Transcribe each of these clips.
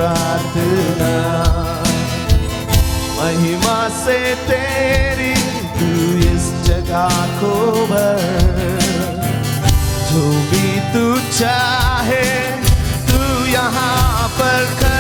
प्रार्थना। महिमा से तेरी तू इस जगह को भर, जो भी तू चाहे तू यहाँ पर कर।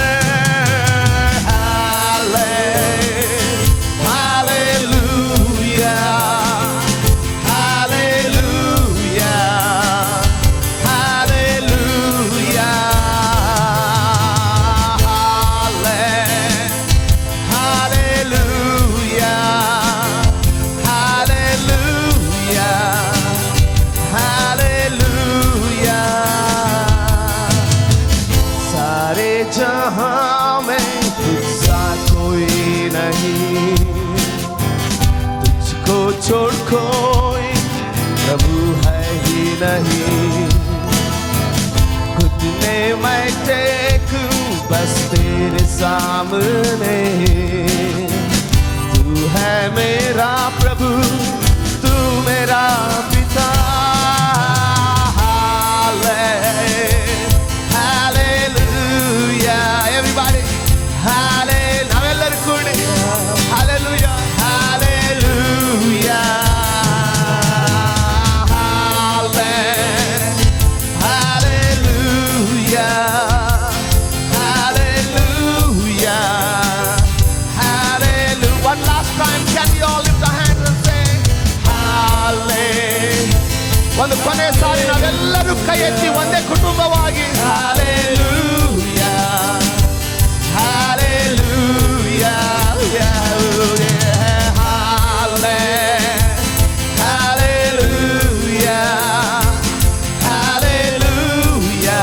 जहां में तुझसा कोई नहीं, तुझको छोड़ कोई प्रभु है ही नहीं। घुटने मैं टेकूं बस तेरे सामने, तू है मेरा प्रभु, तू मेरा पिता। ಒಂದು ಕೊನೆ ಸಾರಿ ನಾವೆಲ್ಲರೂ ಕೈ ಎತ್ತಿ ಒಂದೇ ಕುಟುಂಬವಾಗಿ hallelujah hallelujah hallelujah hallelujah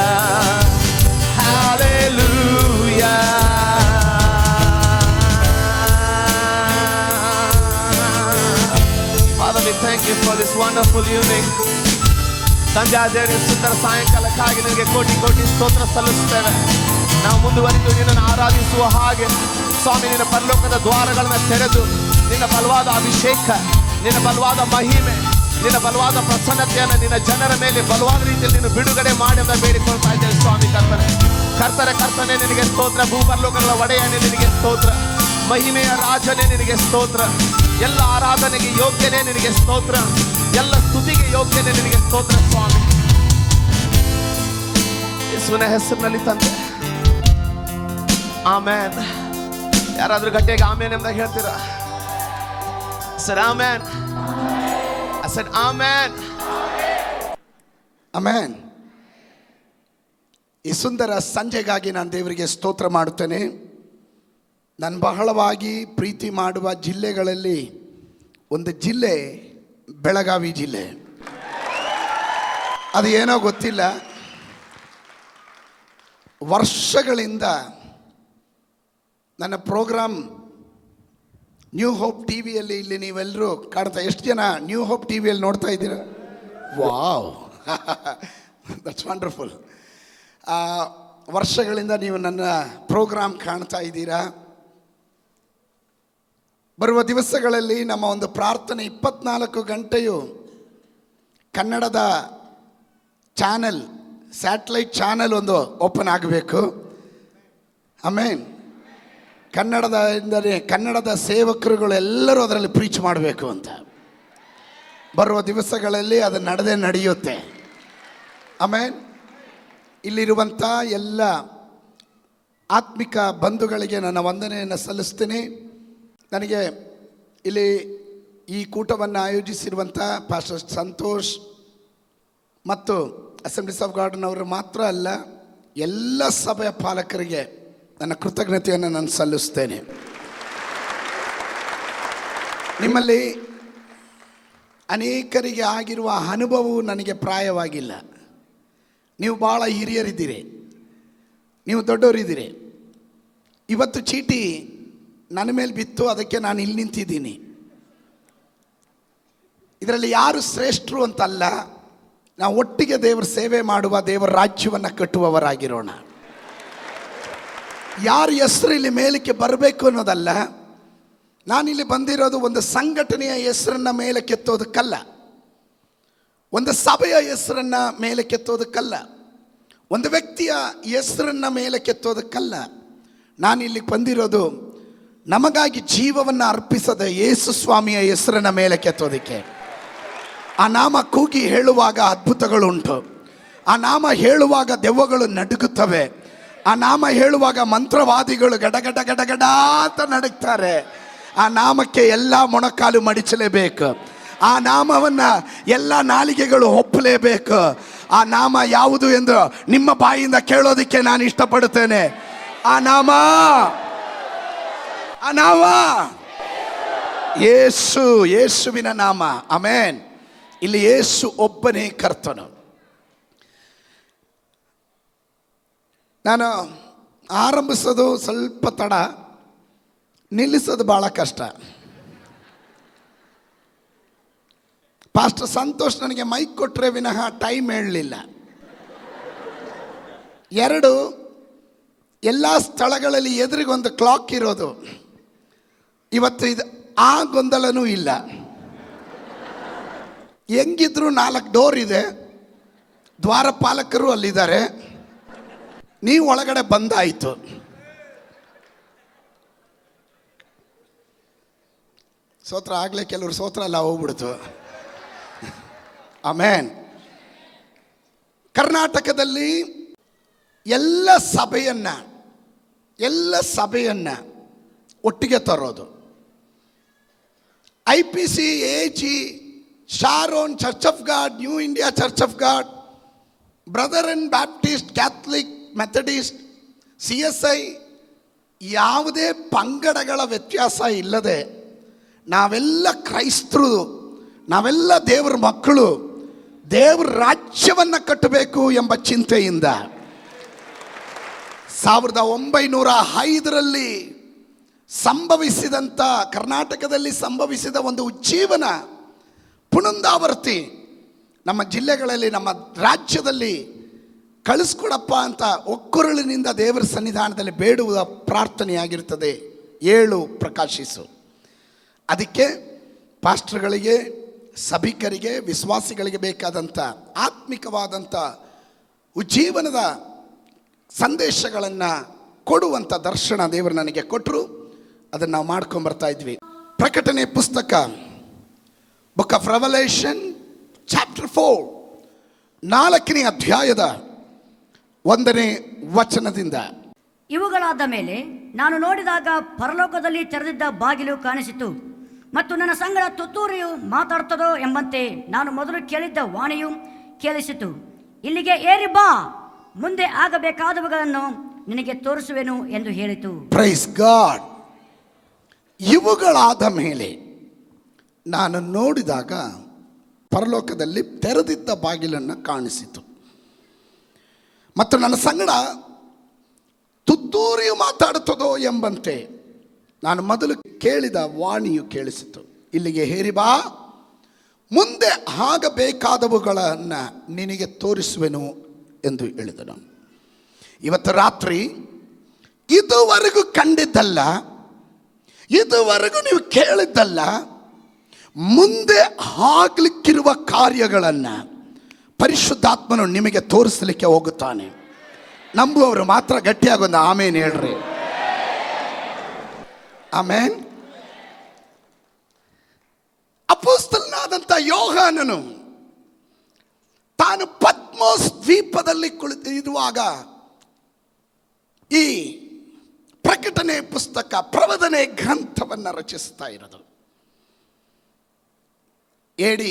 hallelujah. Father, we thank you for this wonderful evening. ಸಂಜಾದೇವಿ ಸುಂದರ ಸಾಯಂಕಾಲಕ್ಕಾಗಿ ನಿನಗೆ ಕೋಟಿ ಕೋಟಿ ಸ್ತೋತ್ರ ಸಲ್ಲಿಸುತ್ತೇವೆ. ನಾವು ಮುಂದುವರಿದು ನಿನ್ನನ್ನು ಆರಾಧಿಸುವ ಹಾಗೆ ಸ್ವಾಮಿ, ನಿನ್ನ ಪರಲೋಕದ ದ್ವಾರಗಳನ್ನು ತೆರೆದು ನಿನ್ನ ಬಲವಾದ ಅಭಿಷೇಕ, ನಿನ್ನ ಬಲವಾದ ಮಹಿಮೆ, ನಿನ್ನ ಬಲವಾದ ಪ್ರಸನ್ನತೆಯನ್ನು ನಿನ್ನ ಜನರ ಮೇಲೆ ಬಲವಾದ ರೀತಿಯಲ್ಲಿ ನೀನು ಬಿಡುಗಡೆ ಮಾಡಿ ಅಂತ ಬೇಡಿಕೊಳ್ತಾ ಇದ್ದೇವೆ ಸ್ವಾಮಿ. ಕರ್ತನೆ ನಿನಗೆ ಸ್ತೋತ್ರ. ಭೂಪರಲೋಕಗಳ ಒಡೆಯನೇ ನಿನಗೆ ಸ್ತೋತ್ರ. ಮಹಿಮೆಯ ರಾಜನೇ ನಿನಗೆ ಸ್ತೋತ್ರ. ಎಲ್ಲ ಆರಾಧನೆಗೆ ಯೋಗ್ಯನೇ ನಿನಗೆ ಸ್ತೋತ್ರ. ಎಲ್ಲ ಸ್ತುತಿಗೆ ಯೋಗ್ಯನೇ ನಿನಗೆ ಸ್ತೋತ್ರ ಸ್ವಾಮಿ. ಯೇಸುವಿನ ಹೆಸರಿನಲ್ಲಿ ತಂದೆ, ಆಮೆನ್. ಯಾರಾದ್ರೂ ಗಟ್ಟಿಯಾಗಿ ಆಮೆನ್ ಎಂಬ ಹೇಳ್ತೀರಾ? Sir amen. I said amen. Amen. ಈ ಸುಂದರ ಸಂಜೆಗಾಗಿ ನಾನು ದೇವರಿಗೆ ಸ್ತೋತ್ರ ಮಾಡುತ್ತೇನೆ. ನಾನು ಬಹಳವಾಗಿ ಪ್ರೀತಿ ಮಾಡುವ ಜಿಲ್ಲೆಗಳಲ್ಲಿ ಒಂದು ಜಿಲ್ಲೆ ಬೆಳಗಾವಿ ಜಿಲ್ಲೆ. ಅದು ಏನೋ ಗೊತ್ತಿಲ್ಲ, ವರ್ಷಗಳಿಂದ ನನ್ನ ಪ್ರೋಗ್ರಾಮ್ ನ್ಯೂ ಹೋಪ್ ಟಿ ವಿಯಲ್ಲಿ, ಇಲ್ಲಿ ನೀವೆಲ್ಲರೂ ಕಾಣ್ತಾ, ಎಷ್ಟು ಜನ ನ್ಯೂ ಹೋಪ್ ಟಿ ವಿಯಲ್ಲಿ ನೋಡ್ತಾ ಇದ್ದೀರಾ? Wow, that's wonderful. ವರ್ಷಗಳಿಂದ ನೀವು ನನ್ನ ಪ್ರೋಗ್ರಾಮ್ ಕಾಣ್ತಾ ಇದ್ದೀರಾ. ಬರುವ ದಿವಸಗಳಲ್ಲಿ ನಮ್ಮ ಒಂದು ಪ್ರಾರ್ಥನೆ 24 ಗಂಟೆಯು ಕನ್ನಡದ ಚಾನೆಲ್, ಸ್ಯಾಟಲೈಟ್ ಚಾನೆಲ್ ಒಂದು ಓಪನ್ ಆಗಬೇಕು. ಆಮೇನ್. ಕನ್ನಡದ ಸೇವಕರುಗಳು ಎಲ್ಲರೂ ಅದರಲ್ಲಿ ಪ್ರೀಚ್ ಮಾಡಬೇಕು ಅಂತ ಬರುವ ದಿವಸಗಳಲ್ಲಿ ಅದು ನಡೆಯುತ್ತೆ. ಆಮೇನ್. ಇಲ್ಲಿರುವಂಥ ಎಲ್ಲ ಆತ್ಮಿಕ ಬಂಧುಗಳಿಗೆ ನನ್ನ ವಂದನೆಯನ್ನು ಸಲ್ಲಿಸ್ತೀನಿ. ನನಗೆ ಇಲ್ಲಿ ಈ ಕೂಟವನ್ನು ಆಯೋಜಿಸಿರುವಂಥ ಪಾಸ್ಟರ್ ಸಂತೋಷ್ ಮತ್ತು ಅಸೆಂಬ್ಲೀಸ್ ಆಫ್ ಗಾಡ್ನವರು ಮಾತ್ರ ಅಲ್ಲ, ಎಲ್ಲ ಸಭೆಯ ಪಾಲಕರಿಗೆ ನನ್ನ ಕೃತಜ್ಞತೆಯನ್ನು ನಾನು ಸಲ್ಲಿಸ್ತೇನೆ. ನಿಮ್ಮಲ್ಲಿ ಅನೇಕರಿಗೆ ಆಗಿರುವ ಅನುಭವವು ನನಗೆ ಪ್ರಾಯವಾಗಿಲ್ಲ. ನೀವು ಭಾಳ ಹಿರಿಯರಿದ್ದೀರಿ, ನೀವು ದೊಡ್ಡವರಿದ್ದೀರಿ. ಇವತ್ತು ಚೀಟಿ ನನ್ನ ಮೇಲೆ ಬಿತ್ತು, ಅದಕ್ಕೆ ನಾನು ಇಲ್ಲಿ ನಿಂತಿದ್ದೀನಿ. ಇದರಲ್ಲಿ ಯಾರು ಶ್ರೇಷ್ಠರು ಅಂತಲ್ಲ, ನಾವು ಒಟ್ಟಿಗೆ ದೇವರ ಸೇವೆ ಮಾಡುವ, ದೇವರ ರಾಜ್ಯವನ್ನು ಕಟ್ಟುವವರಾಗಿರೋಣ. ಯಾರ ಹೆಸರು ಇಲ್ಲಿ ಮೇಲಕ್ಕೆ ಬರಬೇಕು ಅನ್ನೋದಲ್ಲ. ನಾನಿಲ್ಲಿ ಬಂದಿರೋದು ಒಂದು ಸಂಘಟನೆಯ ಹೆಸರನ್ನು ಮೇಲೆ ಕೆತ್ತೋದಕ್ಕಲ್ಲ, ಒಂದು ಸಭೆಯ ಹೆಸರನ್ನು ಮೇಲೆ ಕೆತ್ತೋದಕ್ಕಲ್ಲ, ಒಂದು ವ್ಯಕ್ತಿಯ ಹೆಸರನ್ನು ಮೇಲೆ ಕೆತ್ತೋದಕ್ಕಲ್ಲ. ನಾನು ಇಲ್ಲಿಗೆ ಬಂದಿರೋದು ನಮಗಾಗಿ ಜೀವವನ್ನು ಅರ್ಪಿಸದ ಯೇಸು ಸ್ವಾಮಿಯ ಹೆಸರನ್ನ ಮೇಲೆ ಕೆತ್ತೋದಕ್ಕೆ. ಆ ನಾಮ ಕೂಗಿ ಹೇಳುವಾಗ ಅದ್ಭುತಗಳುಂಟು. ಆ ನಾಮ ಹೇಳುವಾಗ ದೆವ್ವಗಳು ನಡುಗುತ್ತವೆ. ಆ ನಾಮ ಹೇಳುವಾಗ ಮಂತ್ರವಾದಿಗಳು ಗಡಗಡ ಗಡಗಡ ಅಂತ ನಡುಗ್ತಾರೆ. ಆ ನಾಮಕ್ಕೆ ಎಲ್ಲ ಮೊಣಕಾಲು ಮಡಿಚಲೇಬೇಕು. ಆ ನಾಮವನ್ನು ಎಲ್ಲ ನಾಲಿಗೆಗಳು ಒಪ್ಪಲೇಬೇಕು. ಆ ನಾಮ ಯಾವುದು ಎಂದು ನಿಮ್ಮ ಬಾಯಿಯಿಂದ ಕೇಳೋದಕ್ಕೆ ನಾನು ಇಷ್ಟಪಡುತ್ತೇನೆ. ಆ ನಾಮ ಯೇಸು, ಯೇಸುವಿನ ನಾಮ. ಆಮೆನ್. ಇಲ್ಲಿ ಯೇಸು ಒಬ್ಬನೇ ಕರ್ತನು. ನಾನು ಆರಂಭಿಸೋದು ಸ್ವಲ್ಪ ತಡ, ನಿಲ್ಲಿಸೋದು ಭಾಳ ಕಷ್ಟ. ಪಾಸ್ಟರ್ ಸಂತೋಷ್ ನನಗೆ ಮೈಕ್ ಕೊಟ್ಟರೆ ವಿನಃ ಟೈಮ್ ಹೇಳಲಿಲ್ಲ. 2, ಎಲ್ಲ ಸ್ಥಳಗಳಲ್ಲಿ ಎದುರಿಗೊಂದು ಕ್ಲಾಕ್ ಇರೋದು. ಇವತ್ತು ಇದು ಆ ಗೊಂದಲನೂ ಇಲ್ಲ. ಹೆಂಗಿದ್ರು 4 ಡೋರ್ ಇದೆ, ದ್ವಾರಪಾಲಕರು ಅಲ್ಲಿದ್ದಾರೆ, ನೀವು ಒಳಗಡೆ ಬಂದಾಯಿತು. ಸ್ತೋತ್ರ ಆಗಲೇ ಕೆಲವರು ಸ್ತೋತ್ರ ಎಲ್ಲ ಹೋಗ್ಬಿಡ್ತು. ಆಮೆನ್. ಕರ್ನಾಟಕದಲ್ಲಿ ಎಲ್ಲ ಸಭೆಯನ್ನು ಒಟ್ಟಿಗೆ ತರೋದು. IPC, AG, Sharon, church of God, new India church of God, brother and Baptist, Catholic, Methodist, CSI, ಯಾವುದೇ ಪಂಗಡಗಳ ವ್ಯತ್ಯಾಸ ಇಲ್ಲದೆ ನಾವೆಲ್ಲ ಕ್ರೈಸ್ತರು, ನಾವೆಲ್ಲ ದೇವರ ಮಕ್ಕಳು, ದೇವರ ರಾಜ್ಯವನ್ನು ಕಟ್ಟಬೇಕು ಎಂಬ ಚಿಂತೆಯಿಂದ 1905ರಲ್ಲಿ ಸಂಭವಿಸಿದಂಥ, ಕರ್ನಾಟಕದಲ್ಲಿ ಸಂಭವಿಸಿದ ಒಂದು ಉಜ್ಜೀವನ ಪುನಂದಾವರ್ತಿ ನಮ್ಮ ಜಿಲ್ಲೆಗಳಲ್ಲಿ, ನಮ್ಮ ರಾಜ್ಯದಲ್ಲಿ ಕಳಿಸ್ಕೊಡಪ್ಪ ಅಂತ ಒಕ್ಕೊರಳಿನಿಂದ ದೇವರ ಸನ್ನಿಧಾನದಲ್ಲಿ ಬೇಡುವ ಪ್ರಾರ್ಥನೆಯಾಗಿರ್ತದೆ. 7 ಪ್ರಕಾಶಿಸು. ಅದಕ್ಕೆ ಪಾಸ್ಟರ್ಗಳಿಗೆ, ಸಭಿಕರಿಗೆ, ವಿಶ್ವಾಸಿಗಳಿಗೆ ಬೇಕಾದಂಥ ಆತ್ಮಿಕವಾದಂಥ ಉಜ್ಜೀವನದ ಸಂದೇಶಗಳನ್ನು ಕೊಡುವಂಥ ದರ್ಶನ ದೇವರು ನನಗೆ ಕೊಟ್ಟರು. ಅದನ್ನು ನಾವು ಮಾಡ್ಕೊಂಬರ್ತಾ ಇದ್ವಿ. ಪ್ರಕಟಣೆ ಪುಸ್ತಕ, ಬುಕ್ ಆಫ್ ರೆವಲೇಷನ್, ಚಾಪ್ಟರ್ 4, 4ನೇ ಅಧ್ಯಾಯದ 1ನೇ ವಚನದಿಂದ. ಇವುಗಳಾದ ಮೇಲೆ ನಾನು ನೋಡಿದಾಗ ಪರಲೋಕದಲ್ಲಿ ತೆರೆದಿದ್ದ ಬಾಗಿಲು ಕಾಣಿಸಿತು, ಮತ್ತು ನನ್ನ ಸಂಗಡ ತುತ್ತೂರಿಯು ಮಾತಾಡ್ತದೋ ಎಂಬಂತೆ ನಾನು ಮೊದಲು ಕೇಳಿದ್ದ ವಾಣಿಯು ಕೇಳಿಸಿತು. ಇಲ್ಲಿಗೆ ಏರಿ ಬಾ, ಮುಂದೆ ಆಗಬೇಕಾದವುಗಳನ್ನು ನಿನಗೆ ತೋರಿಸುವೆನು ಎಂದು ಹೇಳಿತು. Praise God. ಇವುಗಳಾದ ಮೇಲೆ ನಾನು ನೋಡಿದಾಗ ಪರಲೋಕದಲ್ಲಿ ತೆರೆದಿದ್ದ ಬಾಗಿಲನ್ನು ಕಾಣಿಸಿತು, ಮತ್ತು ನನ್ನ ಸಂಗಡ ತುತ್ತೂರಿಯು ಮಾತಾಡುತ್ತದೋ ಎಂಬಂತೆ ನಾನು ಮೊದಲು ಕೇಳಿದ ವಾಣಿಯು ಕೇಳಿಸಿತು. ಇಲ್ಲಿಗೆ ಹೇರಿ ಬಾ, ಮುಂದೆ ಆಗಬೇಕಾದವುಗಳನ್ನು ನಿನಗೆ ತೋರಿಸುವೆನು ಎಂದು ಹೇಳಿದನು. ಇವತ್ತು ರಾತ್ರಿ ಇದುವರೆಗೂ ಕಂಡಿದ್ದಲ್ಲ, ಇದುವರೆಗೂ ನೀವು ಕೇಳಿದ್ದಲ್ಲ, ಮುಂದೆ ಆಗಲಿಕ್ಕಿರುವ ಕಾರ್ಯಗಳನ್ನು ಪರಿಶುದ್ಧಾತ್ಮನು ನಿಮಗೆ ತೋರಿಸಲಿಕ್ಕೆ ಹೋಗುತ್ತಾನೆ. ನಂಬುವವರು ಮಾತ್ರ ಗಟ್ಟಿಯಾಗೊಂದು ಆಮೇನ್ ಹೇಳ್ರಿ. ಆಮೇನ್. ಅಪೊಸ್ತಲನಾದಂಥ ಯೋಹಾನನು ತಾನು ಪತ್ಮೋಸ್ ದ್ವೀಪದಲ್ಲಿ ಕುಳಿತಿರುವಾಗ ಈ ಪ್ರಕಟಣೆ ಪುಸ್ತಕ, ಪ್ರವದನೆ ಗ್ರಂಥವನ್ನು ರಚಿಸ್ತಾ ಇರೋದು. AD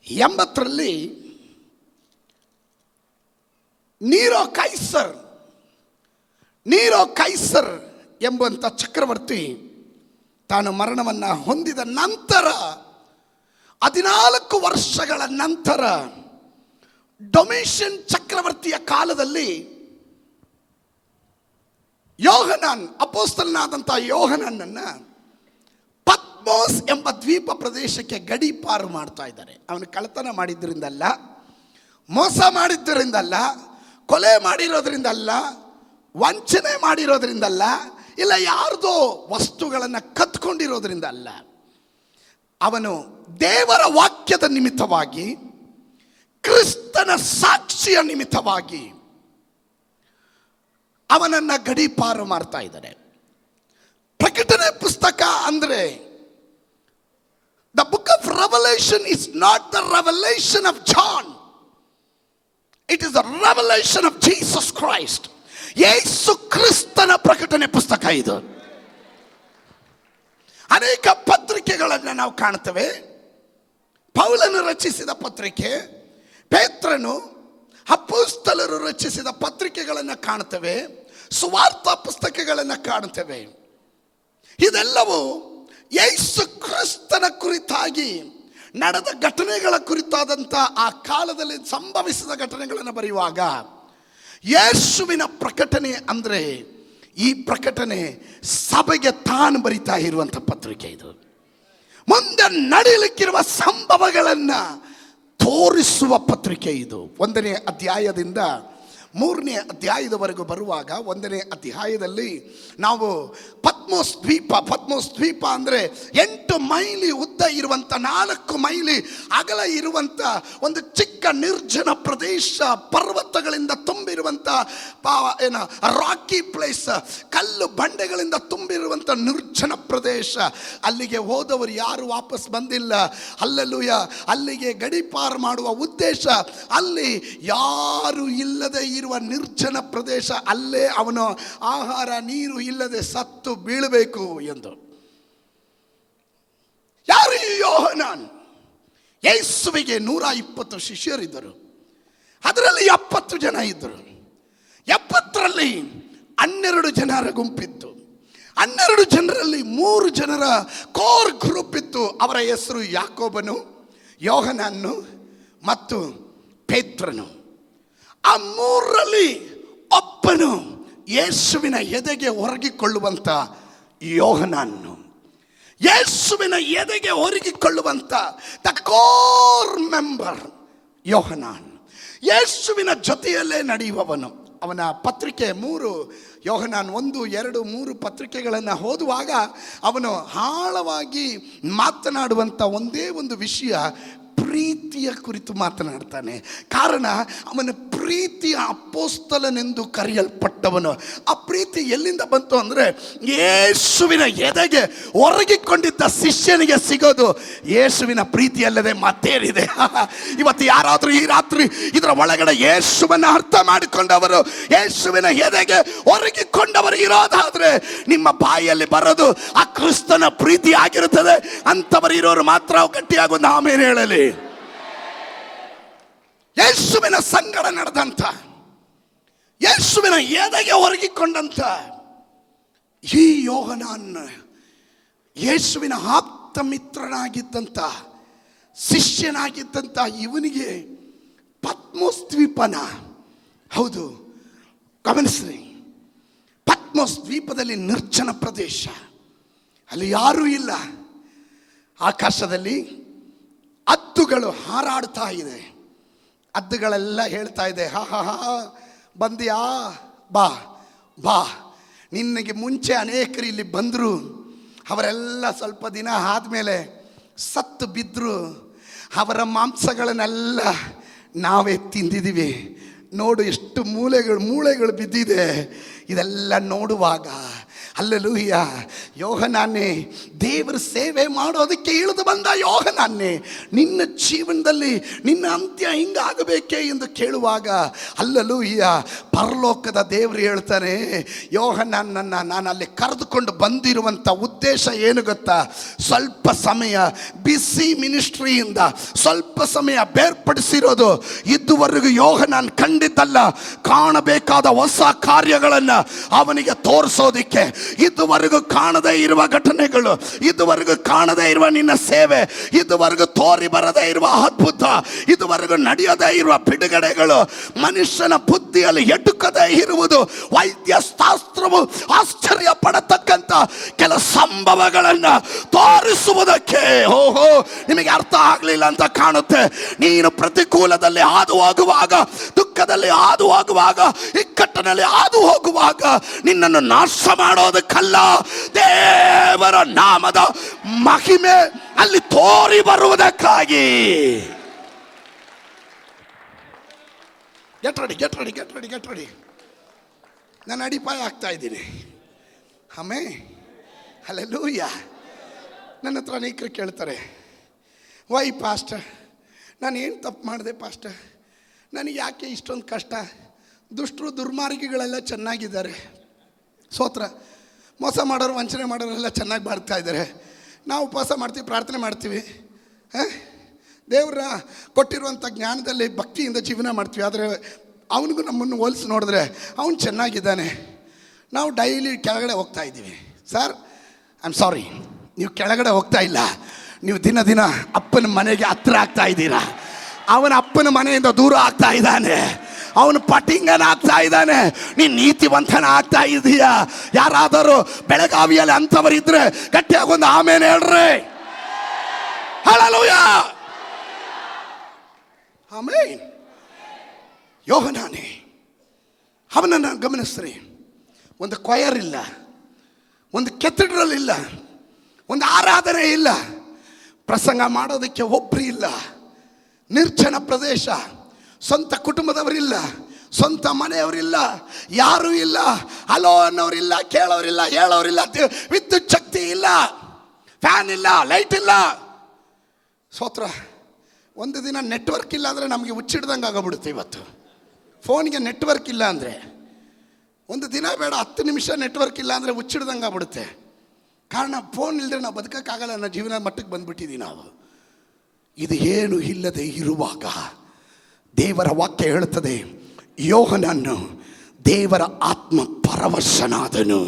80ರಲ್ಲಿ ನೀರೋ ಕೈಸರ್ ಎಂಬಂಥ ಚಕ್ರವರ್ತಿ ತಾನು ಮರಣವನ್ನು ಹೊಂದಿದ ನಂತರ 14 ವರ್ಷಗಳ ನಂತರ ಡೊಮೇಷಿಯನ್ ಚಕ್ರವರ್ತಿಯ ಕಾಲದಲ್ಲಿ ಯೋಹನನ್, ಅಪೊಸ್ತಲನಾದಂಥ ಯೋಹನನನ್ನು ಪತ್ಮೋಸ್ ಎಂಬ ದ್ವೀಪ ಪ್ರದೇಶಕ್ಕೆ ಗಡೀಪಾರು ಮಾಡ್ತಾ ಇದ್ದಾರೆ. ಅವನು ಕಳ್ಳತನ ಮಾಡಿದ್ದರಿಂದಲ್ಲ, ಮೋಸ ಮಾಡಿದ್ದರಿಂದಲ್ಲ, ಕೊಲೆ ಮಾಡಿರೋದ್ರಿಂದಲ್ಲ, ವಂಚನೆ ಮಾಡಿರೋದ್ರಿಂದಲ್ಲ, ಇಲ್ಲ ಯಾರ್ದೋ ವಸ್ತುಗಳನ್ನು ಕತ್ಕೊಂಡಿರೋದ್ರಿಂದ ಅಲ್ಲ. ಅವನು ದೇವರ ವಾಕ್ಯದ ನಿಮಿತ್ತವಾಗಿ, ಕ್ರಿಸ್ತನ ಸಾಕ್ಷಿಯ ನಿಮಿತ್ತವಾಗಿ ಅವನನ್ನ ಗಡೀಪಾರು ಮಾಡ್ತಾ ಇದ್ದಾನೆ. ಪ್ರಕಟಣೆ ಪುಸ್ತಕ ಅಂದ್ರೆ the book of Revelation is not the revelation of John. It is the revelation of Jesus Christ. ಯೇಸು ಕ್ರಿಸ್ತನ ಪ್ರಕಟಣೆ ಪುಸ್ತಕ ಇದು. ಅನೇಕ ಪತ್ರಿಕೆಗಳನ್ನು ನಾವು ಕಾಣ್ತೇವೆ. ಪೌಲನು ರಚಿಸಿದ ಪತ್ರಿಕೆ, ಪೇತ್ರನು, ಅಪೊಸ್ತಲರು ರಚಿಸಿದ ಪತ್ರಿಕೆಗಳನ್ನು ಕಾಣ್ತೇವೆ, ಸುವಾರ್ತ ಪುಸ್ತಕಗಳನ್ನು ಕಾಣ್ತೇವೆ. ಇದೆಲ್ಲವೂ ಯೇಸು ಕ್ರಿಸ್ತನ ಕುರಿತಾಗಿ ನಡೆದ ಘಟನೆಗಳ ಕುರಿತಾದಂಥ ಆ ಕಾಲದಲ್ಲಿ ಸಂಭವಿಸಿದ ಘಟನೆಗಳನ್ನು ಬರೆಯುವಾಗ ಯೇಸುವಿನ ಪ್ರಕಟಣೆ ಅಂದರೆ ಈ ಪ್ರಕಟಣೆ ಸಭೆಗೆ ತಾನು ಬರಿತಾ ಇರುವಂಥ ಪತ್ರಿಕೆ ಇದು. ಮುಂದೆ ನಡೆಯಲಿಕ್ಕಿರುವ ಸಂಭವಗಳನ್ನು ತೋರಿಸುವ ಪತ್ರಿಕೆ ಇದು. 1ನೇ ಅಧ್ಯಾಯದಿಂದ 3ನೇ ಅಧ್ಯಾಯದವರೆಗೂ ಬರುವಾಗ 1ನೇ ಅಧ್ಯಾಯದಲ್ಲಿ ನಾವು ಪತ್ಮೋಸ್ ದ್ವೀಪ ಅಂದರೆ 8 ಮೈಲಿ ಉದ್ದ ಇರುವಂಥ 4 ಮೈಲಿ ಅಗಲ ಇರುವಂಥ ಒಂದು ಚಿಕ್ಕ ನಿರ್ಜನ ಪ್ರದೇಶ, ಪರ್ವತಗಳಿಂದ ತುಂಬಿರುವಂಥ ರಾಕಿ ಪ್ಲೇಸ್, ಕಲ್ಲು ಬಂಡೆಗಳಿಂದ ತುಂಬಿರುವಂಥ ನಿರ್ಜನ ಪ್ರದೇಶ. ಅಲ್ಲಿಗೆ ಹೋದವರು ಯಾರು ವಾಪಸ್ ಬಂದಿಲ್ಲ. ಹಲ್ಲೆಲೂಯಾ. ಅಲ್ಲಿಗೆ ಗಡೀಪಾರು ಮಾಡುವ ಉದ್ದೇಶ ಅಲ್ಲಿ ಯಾರು ಇಲ್ಲದೆ ಇರುವ ನಿರ್ಜನ ಪ್ರದೇಶ, ಅಲ್ಲೇ ಅವನು ಆಹಾರ ನೀರು ಇಲ್ಲದೆ ಸತ್ತು ಬೀಳಬೇಕು ಎಂದು. ಯಾರು ಯೋಹನಾನ್? ಯೇಸುವಿಗೆ 120 ಶಿಷ್ಯರಿದ್ದರು. ಅದರಲ್ಲಿ 70 ಜನ ಇದ್ದರು. 70ರಲ್ಲಿ 12 ಜನರ ಗುಂಪಿತ್ತು. 12 ಜನರಲ್ಲಿ 3 ಜನರ ಕೋರ್ ಗ್ರೂಪ್ ಇತ್ತು. ಅವರ ಹೆಸರು ಯಾಕೋಬನು, ಯೋಹನಾನು ಮತ್ತು ಪೇತ್ರನು. ಆ 3ರಲ್ಲಿ ಒಬ್ಬನು ಯೇಸುವಿನ ಎದೆಗೆ ಒರಗಿಕೊಳ್ಳುವಂಥ ಯೋಹನಾನು. ಯೇಸುವಿನ ಎದೆಗೆ ಒರಗಿಕೊಳ್ಳುವಂಥ ದ ಕೋರ್ ಮೆಂಬರ್ ಯೋಹನಾನ್. ಯೇಸುವಿನ ಜೊತೆಯಲ್ಲೇ ನಡೆಯುವವನು. ಅವನ ಪತ್ರಿಕೆ 3 ಯೋಹನಾನ್ 1, 2, 3 ಪತ್ರಿಕೆಗಳನ್ನು ಓದುವಾಗ ಅವನು ಆಳವಾಗಿ ಮಾತನಾಡುವಂಥ ಒಂದೇ ಒಂದು ವಿಷಯ ಪ್ರೀತಿಯ ಕುರಿತು ಮಾತನಾಡ್ತಾನೆ. ಕಾರಣ ಅವನ ಪ್ರೀತಿಯ ಅಪೊಸ್ತಲನೆಂದು ಕರೆಯಲ್ಪಟ್ಟವನು. ಆ ಪ್ರೀತಿ ಎಲ್ಲಿಂದ ಬಂತು ಅಂದರೆ ಯೇಸುವಿನ ಎದೆಗೆ ಒರಗಿಕೊಂಡಿದ್ದ ಶಿಷ್ಯನಿಗೆ ಸಿಗೋದು ಯೇಸುವಿನ ಪ್ರೀತಿಯಲ್ಲದೆ ಮತ್ತೇನಿದೆ? ಇವತ್ತು ಯಾರಾದರೂ ಈ ರಾತ್ರಿ ಇದರ ಒಳಗಡೆ ಯೇಸುವನ್ನು ಅರ್ಥ ಮಾಡಿಕೊಂಡವರು, ಯೇಸುವಿನ ಎದೆಗೆ ಒರಗಿಕೊಂಡವರು ಇರೋದಾದ್ರೆ ನಿಮ್ಮ ಬಾಯಲ್ಲಿ ಬರೋದು ಆ ಕ್ರಿಸ್ತನ ಪ್ರೀತಿ ಆಗಿರುತ್ತದೆ. ಅಂಥವರು ಇರೋರು ಮಾತ್ರ ಗಟ್ಟಿಯಾಗಿ ಒಂದು ಆಮೇಲೆ ಹೇಳಲಿ. ಯೇಸುವಿನ ಸಂಗಡ ನಡೆದಂಥ, ಯೇಸುವಿನ ಎದೆಗೆ ಒರಗಿಕೊಂಡಂಥ ಈ ಯೋಹನಾನ್ ಯೇಸುವಿನ ಆಪ್ತ ಮಿತ್ರನಾಗಿದ್ದಂಥ, ಶಿಷ್ಯನಾಗಿದ್ದಂಥ ಇವನಿಗೆ ಪತ್ಮೋಸ್ ದ್ವೀಪನ, ಹೌದು ಗಮನಿಸ್ರಿ, ಪತ್ಮೋಸ್ ದ್ವೀಪದಲ್ಲಿ ನಿರ್ಜನ ಪ್ರದೇಶ, ಅಲ್ಲಿ ಯಾರೂ ಇಲ್ಲ. ಆಕಾಶದಲ್ಲಿ ಹದ್ದುಗಳು ಹಾರಾಡ್ತಾ ಇದೆ. ಹದ್ದುಗಳೆಲ್ಲ ಹೇಳ್ತಾ ಇದೆ, ಹಾ ಹಾ ಹಾ ಬಂದ್ಯಾ, ಬಾ ಬಾ. ನಿನಗೆ ಮುಂಚೆ ಅನೇಕರು ಇಲ್ಲಿ ಬಂದರು, ಅವರೆಲ್ಲ ಸ್ವಲ್ಪ ದಿನ ಆದಮೇಲೆ ಸತ್ತು ಬಿದ್ದರು. ಅವರ ಮಾಂಸಗಳನ್ನೆಲ್ಲ ನಾವೇ ತಿಂದಿದ್ದೀವಿ. ನೋಡು ಎಷ್ಟು ಮೂಳೆಗಳು ಬಿದ್ದಿದೆ. ಇದೆಲ್ಲ ನೋಡುವಾಗ ಹಲ್ಲೆಲೂಯ, ಯೋಹನಾನೇ, ದೇವರ ಸೇವೆ ಮಾಡೋದಕ್ಕೆ ಇಳಿದು ಬಂದ ಯೋಹನಾನೇ, ನಿನ್ನ ಜೀವನದಲ್ಲಿ ನಿನ್ನ ಅಂತ್ಯ ಹಿಂಗಾಗಬೇಕೇ ಎಂದು ಕೇಳುವಾಗ ಹಲ್ಲೆಲೂಯ, ಪರಲೋಕದ ದೇವರು ಹೇಳ್ತಾನೆ, ಯೋಹನಾನನ್ನು ನಾನು ಅಲ್ಲಿ ಕರೆದುಕೊಂಡು ಬಂದಿರುವಂಥ ಉದ್ದೇಶ ಏನು ಗೊತ್ತಾ? ಸ್ವಲ್ಪ ಸಮಯ ಬಿಸಿ ಮಿನಿಸ್ಟ್ರಿಯಿಂದ ಸ್ವಲ್ಪ ಸಮಯ ಬೇರ್ಪಡಿಸಿರೋದು. ಇದುವರೆಗೂ ಯೋಹನಾನ್ ಕಂಡಿದ್ದಲ್ಲ, ಕಾಣಬೇಕಾದ ಹೊಸ ಕಾರ್ಯಗಳನ್ನು ಅವನಿಗೆ ತೋರಿಸೋದಿಕ್ಕೆ. ಇದುವರೆಗೂ ಕಾಣದೇ ಇರುವ ಘಟನೆಗಳು, ಇದುವರೆಗೂ ಕಾಣದೇ ಇರುವ ನಿನ್ನ ಸೇವೆ, ಇದುವರೆಗೂ ತೋರಿ ಬರದೇ ಇರುವ ಅದ್ಭುತ, ಇದುವರೆಗೂ ನಡೆಯದೇ ಇರುವ ಬಿಡುಗಡೆಗಳು, ಮನುಷ್ಯನ ಬುದ್ಧಿಯಲ್ಲಿ ಎಟುಕದೇ ಇರುವುದು, ವೈದ್ಯ ಶಾಸ್ತ್ರವು ಆಶ್ಚರ್ಯ ಪಡತಕ್ಕಂಥ ಕೆಲ ಸಂಭವಗಳನ್ನು ತೋರಿಸುವುದಕ್ಕೆ. ಓಹೋ, ನಿಮಗೆ ಅರ್ಥ ಆಗಲಿಲ್ಲ ಅಂತ ಕಾಣುತ್ತೆ. ನೀನು ಪ್ರತಿಕೂಲದಲ್ಲಿ ಹಾದು ಹೋಗುವಾಗ, ದುಃಖದಲ್ಲಿ ಹಾದು ಹೋಗುವಾಗ, ಇಕ್ಕಟ್ಟಿನಲ್ಲಿ ಹಾದು ಹೋಗುವಾಗ ನಿನ್ನನ್ನು ನಾಶ ಮಾಡೋದಕ್ಕಲ್ಲ, ದೇವರ ನಾಮದ ಮಹಿಮೆ ಅಲ್ಲಿ ತೋರಿ ಬರುವುದಕ್ಕಾಗಿ. Get ready. ನಾನು ಅಡಿಪಾಯ ಆಗ್ತಾ ಇದ್ದೀನಿ. ಆಮೇಲೆ ಹಲ್ಲೆಲೂಯಾ. ನನ್ನ ಹತ್ರ ಅನೇಕರು ಕೇಳ್ತಾರೆ, ವೈ ಪಾಸ್ಟರ್, ನಾನು ಏನು ತಪ್ಪು ಮಾಡಿದೆ ಪಾಸ್ಟರ್, ನನಗೆ ಯಾಕೆ ಇಷ್ಟೊಂದು ಕಷ್ಟ? ದುಷ್ಟರು ದುರ್ಮಾರ್ಗಿಗಳೆಲ್ಲ ಚೆನ್ನಾಗಿದ್ದಾರೆ, ಸ್ತೋತ್ರ. ಮೋಸ ಮಾಡೋರು ವಂಚನೆ ಮಾಡೋರೆಲ್ಲ ಚೆನ್ನಾಗಿ ಮಾಡ್ತಾ ಇದ್ದಾರೆ. ನಾವು ಉಪವಾಸ ಮಾಡ್ತೀವಿ, ಪ್ರಾರ್ಥನೆ ಮಾಡ್ತೀವಿ, ದೇವ್ರ ಕೊಟ್ಟಿರುವಂಥ ಜ್ಞಾನದಲ್ಲಿ ಭಕ್ತಿಯಿಂದ ಜೀವನ ಮಾಡ್ತೀವಿ. ಆದರೆ ಅವನಿಗೂ ನಮ್ಮನ್ನು ಹೋಲಿಸಿ ನೋಡಿದ್ರೆ ಅವನು ಚೆನ್ನಾಗಿದ್ದಾನೆ. ನಾವು ಡೈಲಿ ಕೆಳಗಡೆ ಹೋಗ್ತಾ ಇದ್ದೀವಿ. ಸರ್, ಐ ಆಮ್ ಸಾರಿ, ನೀವು ಕೆಳಗಡೆ ಹೋಗ್ತಾ ಇಲ್ಲ, ನೀವು ದಿನ ದಿನ ಅಪ್ಪನ ಮನೆಗೆ ಹತ್ರ ಆಗ್ತಾ ಇದ್ದೀರಾ. ಅವನ ಅಪ್ಪನ ಮನೆಯಿಂದ ದೂರ ಆಗ್ತಾ ಇದ್ದಾನೆ, ಅವನು ಪಟಿಂಗನ ಆಗ್ತಾ ಇದ್ದಾನೆ, ನೀನು ನೀತಿವಂತನ ಆಗ್ತಾ ಇದೀಯಾ. ಯಾರಾದರೂ ಬೆಳಗಾವಿಯಲ್ಲಿ ಅಂಥವರಿದ್ರೆ ಗಟ್ಟಿಯಾಗಿ ಒಂದು ಆಮೇಲೆ ಹೇಳ್ರಿ. ಹಲ್ಲೆಲೂಯಾ. ಆಮೇನ್. ಯೋಹನಾನೇ, ಅವನನ್ನು ಗಮನಿಸ್ರಿ. ಒಂದು ಕ್ವಯರ್ ಇಲ್ಲ, ಒಂದು ಕೆಥೆಡ್ರಲ್ ಇಲ್ಲ, ಒಂದು ಆರಾಧನೆ ಇಲ್ಲ, ಪ್ರಸಂಗ ಮಾಡೋದಕ್ಕೆ ಒಬ್ಬರು ಇಲ್ಲ, ನಿರ್ಜನ ಪ್ರದೇಶ, ಸ್ವಂತ ಕುಟುಂಬದವರಿಲ್ಲ, ಸ್ವಂತ ಮನೆಯವರಿಲ್ಲ, ಯಾರೂ ಇಲ್ಲ, ಹಲೋ ಅನ್ನೋರಿಲ್ಲ, ಕೇಳೋರಿಲ್ಲ, ಹೇಳೋರಿಲ್ಲ, ವಿದ್ಯುತ್ ಶಕ್ತಿ ಇಲ್ಲ, ಫ್ಯಾನ್ ಇಲ್ಲ, ಲೈಟ್ ಇಲ್ಲ. ಸ್ತೋತ್ರ. ಒಂದು ದಿನ ನೆಟ್ವರ್ಕ್ ಇಲ್ಲ ಅಂದರೆ ನಮಗೆ ಹುಚ್ಚಿಡ್ದಂಗೆ ಆಗೋಗ್ಬಿಡುತ್ತೆ. ಇವತ್ತು ಫೋನ್ಗೆ ನೆಟ್ವರ್ಕ್ ಇಲ್ಲ ಅಂದರೆ, ಒಂದು ದಿನ ಬೇಡ 10 ನಿಮಿಷ ನೆಟ್ವರ್ಕ್ ಇಲ್ಲ ಅಂದರೆ ಹುಚ್ಚಿಡ್ದಂಗೆ ಆಗ್ಬಿಡುತ್ತೆ. ಕಾರಣ ಫೋನ್ ಇಲ್ಲದೆ ನಾವು ಬದುಕೋಕ್ಕಾಗಲ್ಲ ಅನ್ನೋ ಜೀವನ ಮಟ್ಟಕ್ಕೆ ಬಂದ್ಬಿಟ್ಟಿದ್ದೀವಿ ನಾವು. ಇದು ಏನು ಇಲ್ಲದೆ ಇರುವಾಗ ದೇವರ ವಾಕ್ಯ ಹೇಳುತ್ತದೆ, ಯೋಹನನ್ನು ದೇವರ ಆತ್ಮ ಪರವಶನಾದನು.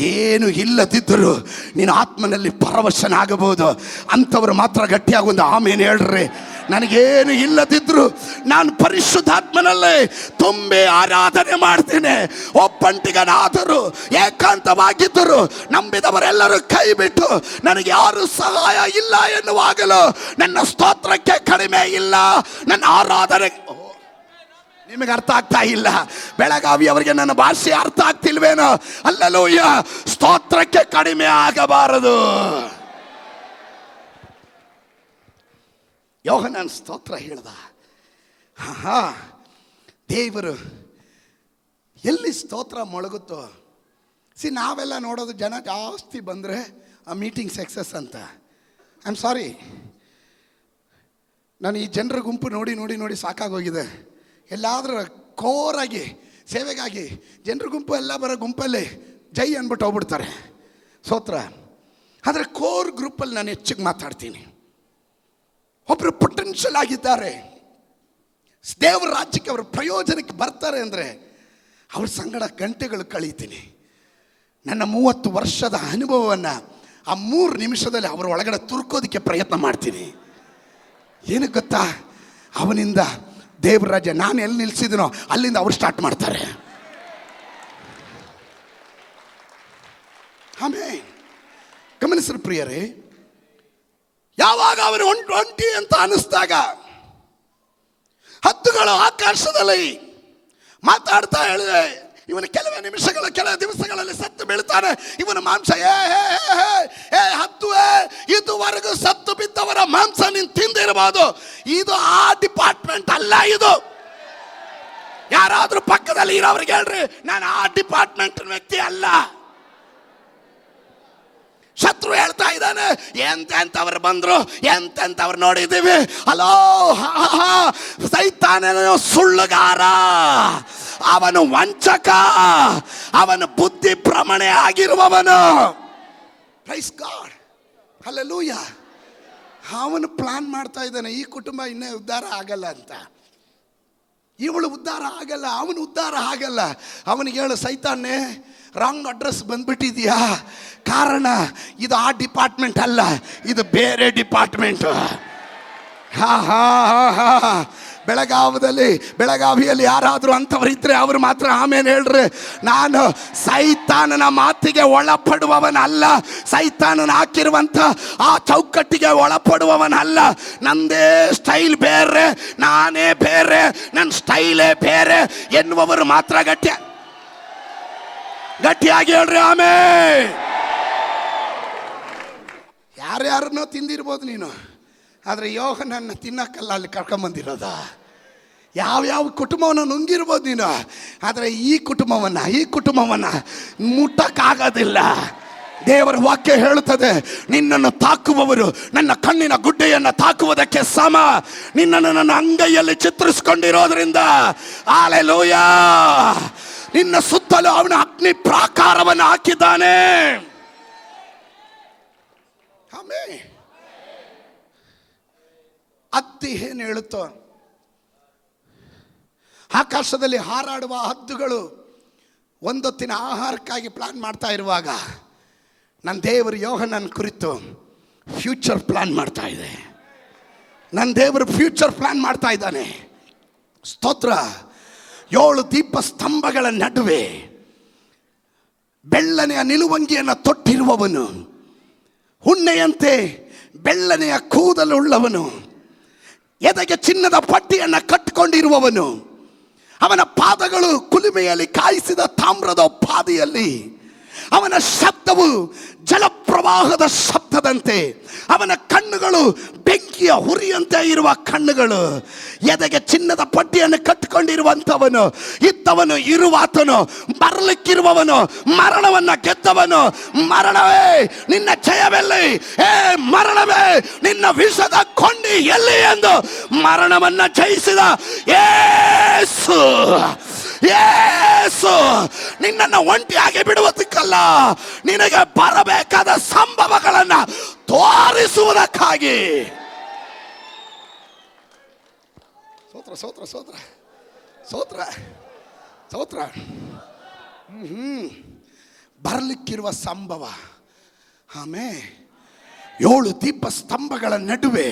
ಏನು ಇಲ್ಲದಿದ್ದರೂ ನೀನು ಆತ್ಮನಲ್ಲಿ ಪರವಶನಾಗಬಹುದು. ಅಂಥವ್ರು ಮಾತ್ರ ಗಟ್ಟಿಯಾಗಿ ಒಂದು ಆಮೇಲೆ ಹೇಳ್ರಿ. ನನಗೇನು ಇಲ್ಲದಿದ್ದರೂ ನಾನು ಪರಿಶುದ್ಧಾತ್ಮನಲ್ಲೇ ತುಂಬಿ ಆರಾಧನೆ ಮಾಡ್ತೀನಿ. ಒಬ್ಬಂಟಿಗನಾದರೂ ಏಕಾಂತವಾಗಿದ್ದರು ನಂಬಿದವರೆಲ್ಲರೂ ಕೈ ಬಿಟ್ಟು ನನಗೆ ಯಾರು ಸಹಾಯ ಇಲ್ಲ ಎನ್ನುವಾಗಲೂ ನನ್ನ ಸ್ತೋತ್ರಕ್ಕೆ ಕಡಿಮೆ ಇಲ್ಲ, ನನ್ನ ಆರಾಧನೆ. ನಿಮಗೆ ಅರ್ಥ ಆಗ್ತಾ ಇಲ್ಲ? ಬೆಳಗಾವಿ ಅವರಿಗೆ ನನ್ನ ಭಾಷೆ ಅರ್ಥ ಆಗ್ತಿಲ್ವೇನೋ? ಹಲ್ಲೆಲೂಯಾ. ಸ್ತೋತ್ರಕ್ಕೆ ಕಡಿಮೆ ಆಗಬಾರದು. ಯೋಹನನ ಸ್ತೋತ್ರ ಹೇಳ್ದ. ದೇವರು ಎಲ್ಲಿ ಸ್ತೋತ್ರ ಮೊಳಗುತ್ತೋ, ನಾವೆಲ್ಲ ನೋಡೋದು ಜನ ಜಾಸ್ತಿ ಬಂದರೆ ಆ ಮೀಟಿಂಗ್ ಸಕ್ಸಸ್ ಅಂತ. ಐ ಆಮ್ ಸಾರಿ, ನಾನು ಈ ಜನರ ಗುಂಪು ನೋಡಿ ನೋಡಿ ನೋಡಿ ಸಾಕಾಗೋಗಿದೆ. ಎಲ್ಲಾದರೂ ಕೋರಾಗಿ ಸೇವೆಗಾಗಿ ಜನರ ಗುಂಪು ಎಲ್ಲ ಬರೋ ಗುಂಪಲ್ಲಿ ಜೈ ಅಂದ್ಬಿಟ್ಟು ಹೋಗ್ಬಿಡ್ತಾರೆ. ಸ್ತೋತ್ರ. ಆದರೆ ಕೋರ್ ಗ್ರೂಪಲ್ಲಿ ನಾನು ಹೆಚ್ಚಿಗೆ ಮಾತಾಡ್ತೀನಿ. ಒಬ್ಬರು ಪೊಟೆನ್ಷಿಯಲ್ ಆಗಿದ್ದಾರೆ, ದೇವರ ರಾಜ್ಯಕ್ಕೆ ಅವ್ರ ಪ್ರಯೋಜನಕ್ಕೆ ಬರ್ತಾರೆ ಅಂದರೆ ಅವ್ರ ಸಂಗಡ ಗಂಟೆಗಳು ಕಳೀತೀನಿ. ನನ್ನ 30 ವರ್ಷದ ಅನುಭವವನ್ನು ಆ 3 ನಿಮಿಷದಲ್ಲಿ ಅವರ ಒಳಗಡೆ ತುರ್ಕೋದಕ್ಕೆ ಪ್ರಯತ್ನ ಮಾಡ್ತೀನಿ. ಏನಕ್ಕೆ ಗೊತ್ತಾ? ಅವನಿಂದ ದೇವ್ರ ರಾಜ್ಯ ನಾನು ಎಲ್ಲಿ ನಿಲ್ಲಿಸಿದನೋ ಅಲ್ಲಿಂದ ಅವ್ರು ಸ್ಟಾರ್ಟ್ ಮಾಡ್ತಾರೆ. ಆಮೇಲೆ ಗಮನಿಸ್ರಿ ಪ್ರಿಯರೇ, ಯಾವಾಗ ಅವನು ಒಂಟಿ ಅಂತ ಅನಿಸ್ದಾಗ ಹದ್ದುಗಳು ಆಕಾಶದಲ್ಲಿ ಮಾತಾಡ್ತಾ ಹೇಳಿದೆ, ಇವನು ಕೆಲವೇ ನಿಮಿಷಗಳ ಕೆಲವು ದಿವಸಗಳಲ್ಲಿ ಸತ್ತು ಬೀಳ್ತಾನೆ, ಇವನ ಮಾಂಸ ಹತ್ತುವೆ, ಇದುವರೆಗೂ ಸತ್ತು ಬಿದ್ದವರ ಮಾಂಸ ನೀನು ತಿಂದಿರಬಹುದು. ಇದು ಆ ಡಿಪಾರ್ಟ್ಮೆಂಟ್ ಅಲ್ಲ. ಇದು ಯಾರಾದ್ರೂ ಪಕ್ಕದಲ್ಲಿ ಇರೋರಿಗೆ ಹೇಳ್ರಿ, ನಾನು ಆ ಡಿಪಾರ್ಟ್ಮೆಂಟ್ ವ್ಯಕ್ತಿ ಅಲ್ಲ. ಶತ್ರು ಹೇಳ್ತಾ ಇದ್ದಾನೆ, ಎಂತೆಂಥವ್ರು ಬಂದ್ರು, ಎಂತೆಂಥವ್ರು ನೋಡಿದ್ದೀವಿ. ಅಲೋ, ಸೈತಾನನು ಸುಳ್ಳುಗಾರ, ಅವನು ವಂಚಕ, ಅವನು ಬುದ್ಧಿ ಭ್ರಮಣೆ ಆಗಿರುವವನು. Praise God, hallelujah. ಅವನು ಪ್ಲಾನ್ ಮಾಡ್ತಾ ಇದ್ದಾನೆ, ಈ ಕುಟುಂಬ ಇನ್ನೇ ಉದ್ಧಾರ ಆಗಲ್ಲ ಅಂತ, ಇವಳು ಉದ್ಧಾರ ಆಗಲ್ಲ, ಅವನು ಉದ್ಧಾರ ಆಗಲ್ಲ. ಅವನಿಗೆ ಹೇಳು, ಸೈತಾನೆ ರಾಂಗ್ ಅಡ್ರೆಸ್ ಬಂದ್ಬಿಟ್ಟಿದ್ಯಾ, ಕಾರಣ ಇದು ಆ ಡಿಪಾರ್ಟ್ಮೆಂಟ್ ಅಲ್ಲ, ಇದು ಬೇರೆ ಡಿಪಾರ್ಟ್ಮೆಂಟ್. ಬೆಳಗಾವಿಯಲ್ಲಿ ಯಾರಾದರೂ ಅಂಥವರಿದ್ರೆ ಅವರು ಮಾತ್ರ ಆಮೇಲೆ ಹೇಳ್ರಿ. ನಾನು ಸೈತಾನನ ಮಾತಿಗೆ ಒಳಪಡುವವನಲ್ಲ, ಸೈತಾನನ ಹಾಕಿರುವಂಥ ಆ ಚೌಕಟ್ಟಿಗೆ ಒಳಪಡುವವನಲ್ಲ. ನಂದೇ ಸ್ಟೈಲ್ ಬೇರೆ, ನಾನೇ ಬೇರೆ, ನನ್ನ ಸ್ಟೈಲೇ ಬೇರೆ ಎನ್ನುವವರು ಮಾತ್ರ ಗಟ್ಟಿಯಾಗಿ ಹೇಳ್ರಿ ಆಮೇಲೆ. ಯಾರ್ಯಾರನ್ನೋ ತಿಂದಿರ್ಬೋದು ನೀನು, ಆದರೆ ಯೋಹನನ್ನು ತಿನ್ನಕ್ಕಲ್ಲ ಅಲ್ಲಿ ಕರ್ಕೊಂಬಂದಿರೋದ. ಯಾವ್ಯಾವ ಕುಟುಂಬವನ್ನು ನುಂಗಿರ್ಬೋದು ನೀನು, ಆದರೆ ಈ ಕುಟುಂಬವನ್ನು ಮುಟ್ಟಕ್ಕಾಗೋದಿಲ್ಲ. ದೇವರ ವಾಕ್ಯ ಹೇಳುತ್ತದೆ, ನಿನ್ನನ್ನು ತಾಕುವವರು ನನ್ನ ಕಣ್ಣಿನ ಗುಡ್ಡೆಯನ್ನು ತಾಕುವುದಕ್ಕೆ ಸಮ. ನಿನ್ನನ್ನು ನನ್ನ ಅಂಗೈಯಲ್ಲಿ ಚಿತ್ರಿಸಿಕೊಂಡಿರೋದ್ರಿಂದ ಹಲ್ಲೆಲೂಯಾ, ನಿನ್ನ ಸುತ್ತಲೂ ಅವನ ಅಗ್ನಿ ಪ್ರಾಕಾರವನ್ನು ಹಾಕಿದ್ದಾನೆ. ಆಮೆನ್. ಹತ್ತಿ ಏನು ಹೇಳುತ್ತೋ, ಆಕಾಶದಲ್ಲಿ ಹಾರಾಡುವ ಹದ್ದುಗಳು ಒಂದೊತ್ತಿನ ಆಹಾರಕ್ಕಾಗಿ ಪ್ಲಾನ್ ಮಾಡ್ತಾ ಇರುವಾಗ ನನ್ನ ದೇವರು ಯೋಹನನ ಕುರಿತು ಫ್ಯೂಚರ್ ಪ್ಲಾನ್ ಮಾಡ್ತಾ ಇದೆ. ನನ್ನ ದೇವರು ಫ್ಯೂಚರ್ ಪ್ಲಾನ್ ಮಾಡ್ತಾ ಇದ್ದಾನೆ. ಸ್ತೋತ್ರ. 7 ದೀಪ ಸ್ತಂಭಗಳ ನಡುವೆ ಬೆಳ್ಳನೆಯ ನಿಲುವಂಗಿಯನ್ನು ತೊಟ್ಟಿರುವವನು, ಹುಣ್ಣೆಯಂತೆ ಬೆಳ್ಳನೆಯ ಕೂದಲುಳ್ಳವನು, ಎದೆಗೆ ಚಿನ್ನದ ಪಟ್ಟಿಯನ್ನು ಕಟ್ಟಿಕೊಂಡಿರುವವನು, ಅವನ ಪಾದಗಳು ಕುಲುಮೆಯಲ್ಲಿ ಕಾಯಿಸಿದ ತಾಮ್ರದ ಪಾದಿಯಲ್ಲಿ, ಅವನ ಶಬ್ದವು ಜಲಪ್ರವಾಹದ ಶಬ್ದದಂತೆ, ಅವನ ಕಣ್ಣುಗಳು ಬೆಂಕಿಯ ಹುರಿಯಂತೆ ಇರುವ ಕಣ್ಣುಗಳು, ಎದೆಗೆ ಚಿನ್ನದ ಪಟ್ಟಿಯನ್ನು ಕಟ್ಟಿಕೊಂಡಿರುವಂಥವನು, ಇದ್ದವನು ಇರುವಾತನು, ಬರಲಿಕ್ಕಿರುವವನು, ಮರಣವನ್ನು ಗೆದ್ದವನು. ಮರಣವೇ ನಿನ್ನ ಜಯವೆಲ್ಲಿ, ಮರಣವೇ ನಿನ್ನ ವಿಷದ ಕೊಂಡಿ ಎಲ್ಲಿ ಎಂದು ಮರಣವನ್ನು ಜಯಿಸಿದ ಯೇಸು ನಿನ್ನನ್ನು ಒಂಟಿಯಾಗಿ ಬಿಡುವುದಕ್ಕಲ್ಲ, ನಿನಗೆ ಬರಬೇಕಾದ ಸಂಭವಗಳನ್ನು ತೋರಿಸುವುದಕ್ಕಾಗಿ. ಸ್ತೋತ್ರ ಸ್ತೋತ್ರ ಸ್ತೋತ್ರ ಸ್ತೋತ್ರ ಸ್ತೋತ್ರ. ಬರಲಿಕ್ಕಿರುವ ಸಂಭವ. ಆಮೇಲೆ 7 ದೀಪ ಸ್ತಂಭಗಳ ನಡುವೆ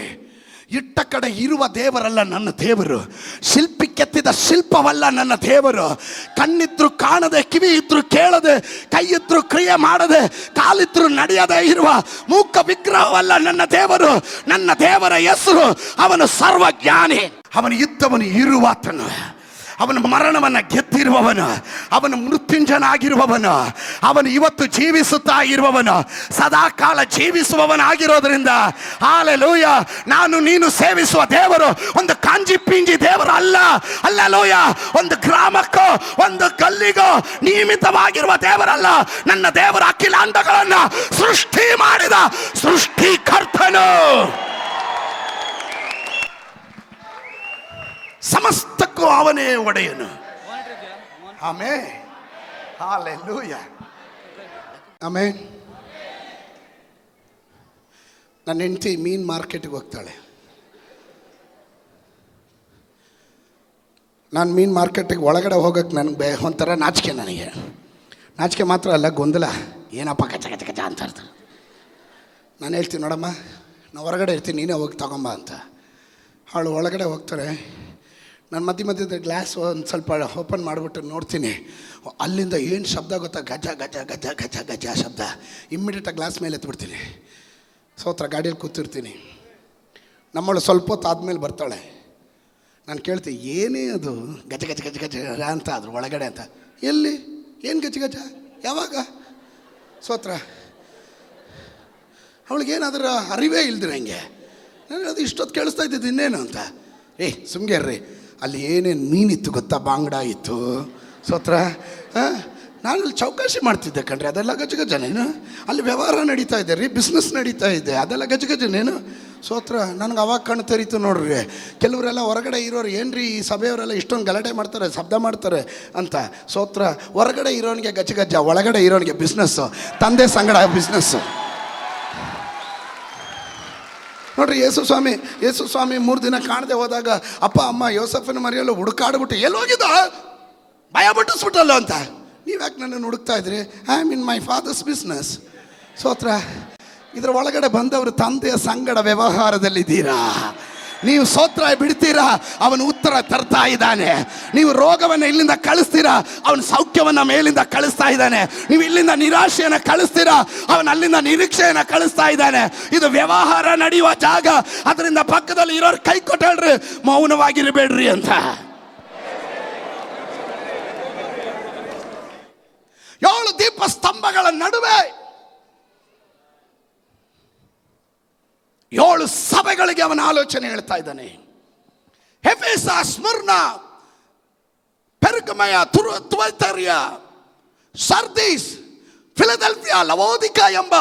ಇಟ್ಟ ಕಡೆ ಇರುವ ದೇವರಲ್ಲ ನನ್ನ ದೇವರು, ಶಿಲ್ಪಿ ಕೆತ್ತಿದ ಶಿಲ್ಪವಲ್ಲ ನನ್ನ ದೇವರು. ಕಣ್ಣಿದ್ರು ಕಾಣದೆ, ಕಿವಿ ಇದ್ರು ಕೇಳದೆ, ಕೈ ಇದ್ರು ಕ್ರಿಯೆ ಮಾಡದೆ, ಕಾಲಿದ್ರು ನಡೆಯದೆ ಇರುವ ಮೂಕ ವಿಗ್ರಹವಲ್ಲ ನನ್ನ ದೇವರು. ನನ್ನ ದೇವರ ಹೆಸರು, ಅವನು ಸರ್ವಜ್ಞಾನಿ, ಅವನು ಇದ್ದವನು ಇರುವಾತನು, ಅವನು ಮರಣವನ್ನು ಗೆದ್ದಿರುವವನು, ಅವನು ಮೃತ್ಯುಂಜಯನಾಗಿರುವವನು, ಅವನು ಇವತ್ತು ಜೀವಿಸುತ್ತಾ ಇರುವವನು, ಸದಾಕಾಲ ಜೀವಿಸುವವನಾಗಿರೋದ್ರಿಂದ ಹಲ್ಲೆಲೂಯಾ. ನಾನು ನೀನು ಸೇವಿಸುವ ದೇವರು ಒಂದು ಕಾಂಜಿ ಪಿಂಜಿ ದೇವರು ಅಲ್ಲ. ಹಲ್ಲೆಲೂಯಾ. ಒಂದು ಗ್ರಾಮಕ್ಕೋ ಒಂದು ಗಲ್ಲಿಗೋ ನಿಯಮಿತವಾಗಿರುವ ದೇವರಲ್ಲ. ನನ್ನ ದೇವರ ಅಖಿಲಾಂಡಗಳನ್ನು ಸೃಷ್ಟಿ ಮಾಡಿದ ಸೃಷ್ಟಿಕರ್ತನು. ಸಮಸ್ತಕ್ಕೂ ಅವನೇ ಒಡೆಯನು. ಆಮೆನ್. ಹಲ್ಲೆಲೂಯಾ. ಆಮೆನ್. ನನ್ನ ಹೆಂಡತಿ ಮೀನು ಮಾರ್ಕೆಟ್ಗೆ ಹೋಗ್ತಾಳೆ. ನಾನು ಮೀನು ಮಾರ್ಕೆಟಿಗೆ ಒಳಗಡೆ ಹೋಗೋಕ್ಕೆ ನನಗೆ ಒಂಥರ ನಾಚಿಕೆ. ನನಗೆ ನಾಚಿಕೆ ಮಾತ್ರ ಅಲ್ಲ, ಗೊಂದಲ. ಏನಪ್ಪ ಕಚ ಕಚ ಕಚ ಅಂತ ಇರ್ತಾರೆ. ನಾನು ಹೇಳ್ತೀನಿ, ನೋಡಮ್ಮ ನಾನು ಹೊರಗಡೆ ಇರ್ತೀನಿ, ನೀನೇ ಹೋಗಿ ತಗೊಂಬ ಅಂತ. ಅವಳು ಒಳಗಡೆ ಹೋಗ್ತಾರೆ. ನಾನು ಮಧ್ಯದ ಗ್ಲಾಸ್ ಒಂದು ಸ್ವಲ್ಪ ಓಪನ್ ಮಾಡಿಬಿಟ್ಟು ನೋಡ್ತೀನಿ. ಅಲ್ಲಿಂದ ಏನು ಶಬ್ದ ಗೊತ್ತಾ? ಗಜ ಗಜ ಗಜ ಗಜ ಗಜ ಶಬ್ದ. ಇಮ್ಮಿಡಿಯೇಟಾಗಿ ಗ್ಲಾಸ್ ಮೇಲೆ ಎತ್ಬಿಡ್ತೀನಿ. ಸೋತ್ರ ಗಾಡಿಯಲ್ಲಿ ಕೂತಿರ್ತೀನಿ. ನಮ್ಮಳು ಸ್ವಲ್ಪ ಹೊತ್ತು ಆದಮೇಲೆ ಬರ್ತಾಳೆ. ನಾನು ಕೇಳ್ತೀನಿ, ಏನೇ ಅದು ಗಜ ಗಜ ಗಜ ಗಜ ಅಂತ ಅದ್ರ ಒಳಗಡೆ ಅಂತ. ಎಲ್ಲಿ? ಏನು ಗಜ ಗಜ? ಯಾವಾಗ? ಸೋತ್ರ ಅವಳಿಗೇನಾದ್ರ ಅರಿವೇ ಇಲ್ದಿರ ಹಂಗೆ. ನಾನು ಅದು ಇಷ್ಟೊತ್ತು ಕೇಳಿಸ್ತಾ ಇದ್ದಿದ್ದು ಇನ್ನೇನು ಅಂತ. ಸುಮ್ಗೆ ರೀ, ಅಲ್ಲಿ ಏನೇನು ಮೀನಿತ್ತು ಗೊತ್ತಾ? ಬಾಂಗ್ಡ ಇತ್ತು. ಸೋತ್ರ ನಾನು ಅಲ್ಲಿ ಚೌಕಾಶಿ ಮಾಡ್ತಿದ್ದೆ ಕಣ್ರಿ. ಅದೆಲ್ಲ ಗಜಗಜನೇನು? ಅಲ್ಲಿ ವ್ಯವಹಾರ ನಡೀತಾ ಇದೆ ರೀ, ಬಿಸ್ನೆಸ್ ನಡೀತಾ ಇದೆ, ಅದೆಲ್ಲ ಗಜಗಜನೇನು? ಸೋತ್ರ ನನಗೆ ಅವಾಗ ಕಣ್ಣು ತೆರೀತು ನೋಡ್ರಿ. ಕೆಲವರೆಲ್ಲ ಹೊರಗಡೆ ಇರೋರು, ಏನ್ರಿ ಈ ಸಭೆಯವರೆಲ್ಲ ಇಷ್ಟೊಂದು ಗಲಾಟೆ ಮಾಡ್ತಾರೆ, ಶಬ್ದ ಮಾಡ್ತಾರೆ ಅಂತ. ಸೋತ್ರ ಹೊರಗಡೆ ಇರೋನಿಗೆ ಗಜಗಜ, ಒಳಗಡೆ ಇರೋನಿಗೆ ಬಿಸ್ನೆಸ್ಸು, ತಂದೆ ಸಂಗಡ ಬಿಸ್ನೆಸ್ಸು. ನೋಡ್ರಿ, ಯೇಸು ಸ್ವಾಮಿ 3 ದಿನ ಕಾಣದೆ ಹೋದಾಗ ಅಪ್ಪ ಅಮ್ಮ ಯೋಸಫನ ಮರಿಯಲ್ಲೂ ಹುಡುಕಾಡ್ಬಿಟ್ಟು ಎಲ್ಲೋಗಿದ್ದ ಭಯ ಬಿಟ್ಟಿಸ್ಬಿಟ್ಟಲ್ಲ ಅಂತ. ನೀವ್ಯಾಕೆ ನನ್ನನ್ನು ಹುಡುಕ್ತಾ ಇದ್ರಿ? I am in my father's business. ಸೋತ್ರ ಇದರ ಒಳಗಡೆ ಬಂದವರು ತಂದೆಯ ಸಂಗಡ ವ್ಯವಹಾರದಲ್ಲಿದ್ದೀರಾ. ನೀವು ಸ್ತೋತ್ರ ಬಿಡ್ತೀರಾ, ಅವನು ಉತ್ತರ ತರ್ತಾ ಇದ್ದಾನೆ. ನೀವು ರೋಗವನ್ನು ಇಲ್ಲಿಂದ ಕಳಿಸ್ತೀರಾ, ಅವನು ಸೌಖ್ಯವನ್ನು ಮೇಲಿಂದ ಕಳಿಸ್ತಾ ಇದ್ದಾನೆ. ನೀವು ಇಲ್ಲಿಂದ ನಿರಾಶೆಯನ್ನು ಕಳಿಸ್ತೀರಾ, ಅವನು ಅಲ್ಲಿಂದ ನಿರೀಕ್ಷೆಯನ್ನು ಕಳಿಸ್ತಾ ಇದ್ದಾನೆ. ಇದು ವ್ಯವಹಾರ ನಡೆಯುವ ಜಾಗ. ಅದರಿಂದ ಪಕ್ಕದಲ್ಲಿ ಇರೋರು ಕೈ ಕೊಟ್ಟಳ್ರಿ, ಮೌನವಾಗಿರಬೇಡ್ರಿ ಅಂತ. 7 ದೀಪ ಸ್ತಂಭಗಳ ನಡುವೆ 7 ಸಭೆಗಳಿಗೆ ಅವನ ಆಲೋಚನೆ ಹೇಳ್ತಾ ಇದ್ದಾನೆ. ಎಫೆಸ ಎಫೆಸ, ಸ್ಮರ್ನ, ಪೆರ್ಗಮಯ, ತುವತೈರ, ಸರ್ದೀಸ್, ಫಿಲದೆಲ್ಫಿಯಾ, ಲವೋದಿಕ ಎಂಬ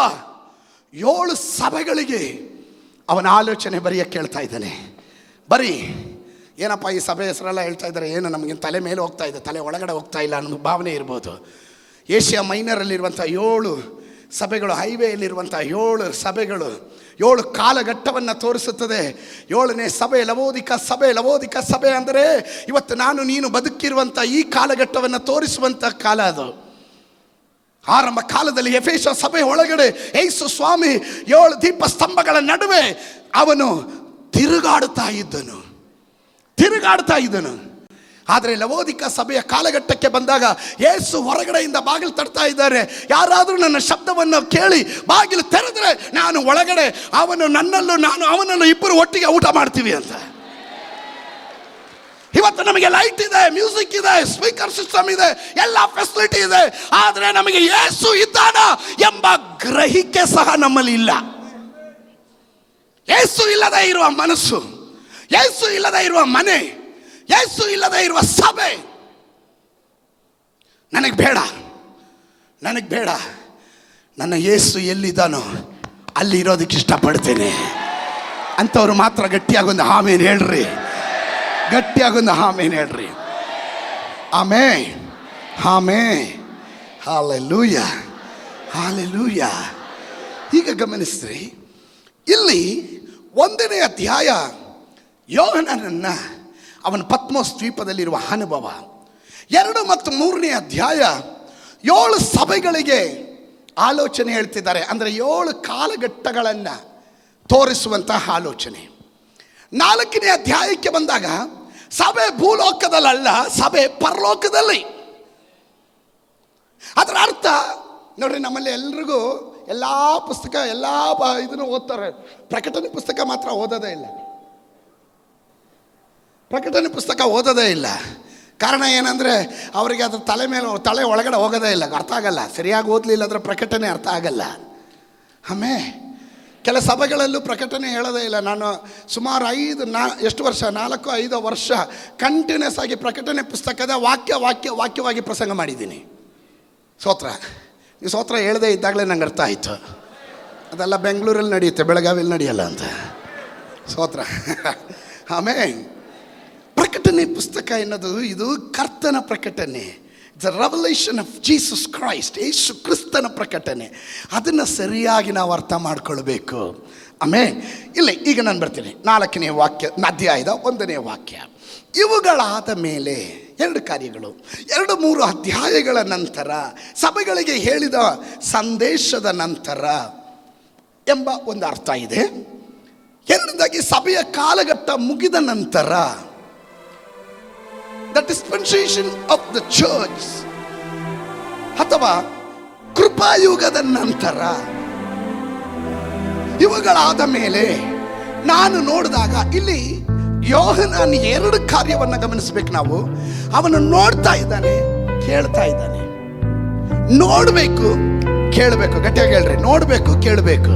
7 ಸಭೆಗಳಿಗೆ ಅವನ ಆಲೋಚನೆ ಬರೆಯಕ್ಕೆ ಕೇಳ್ತಾ ಇದ್ದಾನೆ. ಬರೀ ಏನಪ್ಪ ಈ ಸಭೆ ಹೆಸರೆಲ್ಲ ಹೇಳ್ತಾ ಇದ್ದಾರೆ, ಏನು ನಮಗೆ ತಲೆ ಮೇಲೆ ಹೋಗ್ತಾ ಇದೆ, ತಲೆ ಒಳಗಡೆ ಹೋಗ್ತಾ ಇಲ್ಲ ಅನ್ನೋ ಭಾವನೆ ಇರ್ಬೋದು. ಏಷ್ಯಾ ಮೈನರಲ್ಲಿರುವಂಥ 7 ಸಭೆಗಳು, ಹೈವೇಯಲ್ಲಿರುವಂಥ 7 ಸಭೆಗಳು 7 ಕಾಲಘಟ್ಟವನ್ನು ತೋರಿಸುತ್ತದೆ. 7ನೇ ಸಭೆ ಲವೋದಿಕ ಸಭೆ. ಲವೋದಿಕ ಸಭೆ ಅಂದರೆ ಇವತ್ತು ನಾನು ನೀನು ಬದುಕಿರುವಂಥ ಈ ಕಾಲಘಟ್ಟವನ್ನು ತೋರಿಸುವಂಥ ಕಾಲ ಅದು. ಆರಂಭ ಕಾಲದಲ್ಲಿ ಎಫೆಸ ಸಭೆ ಒಳಗಡೆ ಯೇಸು ಸ್ವಾಮಿ 7 ದೀಪ ಸ್ತಂಭಗಳ ನಡುವೆ ಅವನು ತಿರುಗಾಡುತ್ತಾ ಇದ್ದನು. ಆದರೆ ಲವೋದಿಕ ಸಭೆಯ ಕಾಲಘಟ್ಟಕ್ಕೆ ಬಂದಾಗ ಯೇಸು ಹೊರಗಡೆಯಿಂದ ಬಾಗಿಲು ತಡ್ತಾ ಇದ್ದಾರೆ. ಯಾರಾದರೂ ನನ್ನ ಶಬ್ದವನ್ನು ಕೇಳಿ ಬಾಗಿಲು ತೆರೆದರೆ ನಾನು ಒಳಗಡೆ, ಅವನು ನನ್ನಲ್ಲೂ ನಾನು ಅವನನ್ನು, ಇಬ್ಬರು ಒಟ್ಟಿಗೆ ಊಟ ಮಾಡ್ತೀವಿ ಅಂತ. ಇವತ್ತು ನಮಗೆ ಲೈಟ್ ಇದೆ, ಮ್ಯೂಸಿಕ್ ಇದೆ, ಸ್ಪೀಕರ್ ಸಿಸ್ಟಮ್ ಇದೆ, ಎಲ್ಲ ಫೆಸಿಲಿಟಿ ಇದೆ. ಆದರೆ ನಮಗೆ ಯೇಸು ಇದ್ದಾನ ಎಂಬ ಗ್ರಹಿಕೆ ಸಹ ನಮ್ಮಲ್ಲಿ ಇಲ್ಲ. ಯೇಸು ಇಲ್ಲದೆ ಇರುವ ಮನಸ್ಸು, ಯೇಸು ಇಲ್ಲದೆ ಇರುವ ಮನೆ, ಯೇಸು ಇಲ್ಲದೆ ಇರುವ ಸಭೆ ನನಗೆ ಬೇಡ. ನನ್ನ ಯೇಸು ಎಲ್ಲಿದ್ದಾನೋ ಅಲ್ಲಿ ಇರೋದಕ್ಕೆ ಇಷ್ಟಪಡ್ತೇನೆ ಅಂಥವ್ರು ಮಾತ್ರ ಗಟ್ಟಿಯಾಗೊಂದು ಆಮೇನ್ ಹೇಳ್ರಿ. ಗಟ್ಟಿಯಾಗೊಂದು ಆಮೇನ್ ಹೇಳ್ರಿ. ಆಮೇನ್, ಆಮೇನ್, ಹಲ್ಲೆಲೂಯಾ, ಹಲ್ಲೆಲೂಯಾ. ಈಗ ಗಮನಿಸ್ರಿ, ಇಲ್ಲಿ 1ನೇ ಅಧ್ಯಾಯ ಯೋಹನನನ್ನ ಅವನ ಪತ್ಮೋಸ್ ದ್ವೀಪದಲ್ಲಿರುವ ಅನುಭವ. 2 ಮತ್ತು 3ನೇ ಅಧ್ಯಾಯ 7 ಸಭೆಗಳಿಗೆ ಆಲೋಚನೆ ಹೇಳ್ತಿದ್ದಾರೆ. ಅಂದರೆ 7 ಕಾಲಘಟ್ಟಗಳನ್ನು ತೋರಿಸುವಂತಹ ಆಲೋಚನೆ. 4ನೇ ಅಧ್ಯಾಯಕ್ಕೆ ಬಂದಾಗ ಸಭೆ ಭೂಲೋಕದಲ್ಲ, ಸಭೆ ಪರಲೋಕದಲ್ಲಿ. ಅದರ ಅರ್ಥ ನೋಡ್ರಿ, ನಮ್ಮಲ್ಲಿ ಎಲ್ರಿಗೂ ಎಲ್ಲ ಪುಸ್ತಕ ಎಲ್ಲ ಇದನ್ನು ಓದ್ತಾರೆ, ಪ್ರಕಟಣೆ ಪುಸ್ತಕ ಮಾತ್ರ ಓದೋದೇ ಇಲ್ಲ. ಪ್ರಕಟಣೆ ಪುಸ್ತಕ ಓದೋದೇ ಇಲ್ಲ. ಕಾರಣ ಏನಂದರೆ ಅವರಿಗೆ ಅದ್ರ ತಲೆ ಒಳಗಡೆ ಹೋಗೋದೇ ಇಲ್ಲ, ಅರ್ಥ ಆಗಲ್ಲ. ಸರಿಯಾಗಿ ಓದಲಿಲ್ಲ ಅದರ ಪ್ರಕಟಣೆ ಅರ್ಥ ಆಗಲ್ಲ. ಆಮೇಲೆ ಕೆಲ ಸಭೆಗಳಲ್ಲೂ ಪ್ರಕಟಣೆ ಹೇಳೋದೇ ಇಲ್ಲ. ನಾನು ಸುಮಾರು 4-5 ವರ್ಷ ಕಂಟಿನ್ಯೂಸ್ ಆಗಿ ಪ್ರಕಟಣೆ ಪುಸ್ತಕದ ವಾಕ್ಯವಾಗಿ ಪ್ರಸಂಗ ಮಾಡಿದ್ದೀನಿ. ಸ್ತೋತ್ರ. ನೀವು ಸ್ತೋತ್ರ ಹೇಳದೇ ಇದ್ದಾಗಲೇ ನಂಗೆ ಅರ್ಥ ಆಯಿತು, ಅದೆಲ್ಲ ಬೆಂಗಳೂರಲ್ಲಿ ನಡೆಯುತ್ತೆ, ಬೆಳಗಾವಿಯಲ್ಲಿ ನಡೆಯಲ್ಲ ಅಂತ. ಸ್ತೋತ್ರ. ಆಮೇಲೆ ಪ್ರಕಟಣೆ ಪುಸ್ತಕ ಎನ್ನೋದು ಇದು ಕರ್ತನ ಪ್ರಕಟಣೆ. It's a revelation of Jesus Christ. ಯೇಸು ಕ್ರಿಸ್ತನ ಪ್ರಕಟಣೆ. ಅದನ್ನು ಸರಿಯಾಗಿ ನಾವು ಅರ್ಥ ಮಾಡ್ಕೊಳ್ಬೇಕು. ಆಮೇಲೆ ಇಲ್ಲ, ಈಗ ನಾನು ಬರ್ತೀನಿ 4ನೇ ಅಧ್ಯಾಯದ 1ನೇ ವಾಕ್ಯ. ಇವುಗಳಾದ ಮೇಲೆ 2 ಕಾರ್ಯಗಳು, 2-3 ಅಧ್ಯಾಯಗಳ ನಂತರ, ಸಭೆಗಳಿಗೆ ಹೇಳಿದ ಸಂದೇಶದ ನಂತರ ಎಂಬ ಒಂದು ಅರ್ಥ ಇದೆ. 2ನೇದಾಗಿ ಸಭೆಯ ಕಾಲಘಟ್ಟ ಮುಗಿದ ನಂತರ, the dispensation of the church ಅಥವಾ ಕೃಪಾಯುಗದ ನಂತರ. ಇವುಗಳಾದ ಮೇಲೆ ನಾನು ನೋಡಿದಾಗ ಇಲ್ಲಿ ಯೋಹನನ 2 ಕಾರ್ಯವನ್ನು ಗಮನಿಸಬೇಕು ನಾವು. ಅವನು ನೋಡ್ತಾ ಇದ್ದಾನೆ, ಕೇಳ್ತಾ ಇದ್ದಾನೆ. ನೋಡಬೇಕು, ಕೇಳಬೇಕು. ಗಟ್ಟಿಯಾಗಿ ಹೇಳ್ರಿ, ನೋಡಬೇಕು, ಕೇಳಬೇಕು.